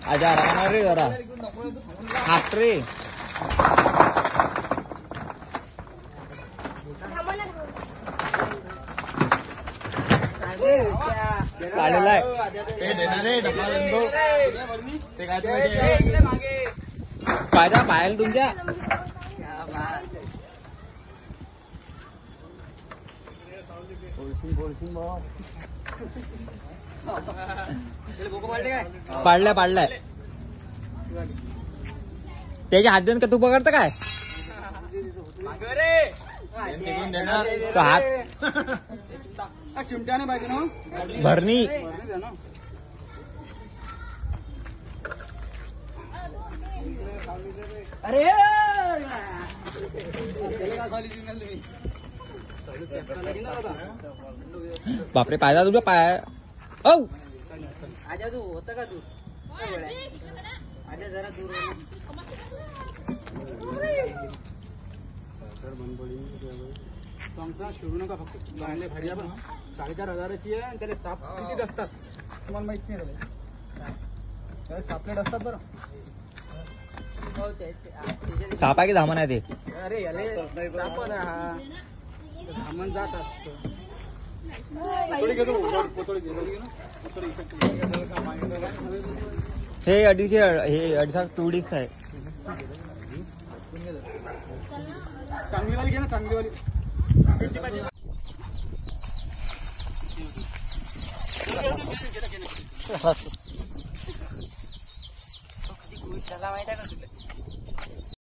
आजा राहणार रे जरा हात रे काढलाय कायदा पाहायला तुमच्या पाडलाय त्याच्या हात देऊन का तू पकडतं काय तो हात चिमट्याने पाहिजे ना भरणी अरे बापरे पायदा तुझा पाय औ आजा तू होता का तू आजा जरा दूर खेळू नका फक्त चांगले भाजी आपण 4,500ची आहे आणि त्याला साप किती असतात तुम्हाला माहित नाही त्याला सापलेट असतात बरं सापा की धामण आहे ते अरे याले साप हा धामण जात असतो हे अडीचा टुडीच आहे चांगली वाली घे ना चांगली वाली माहित आहे का तुला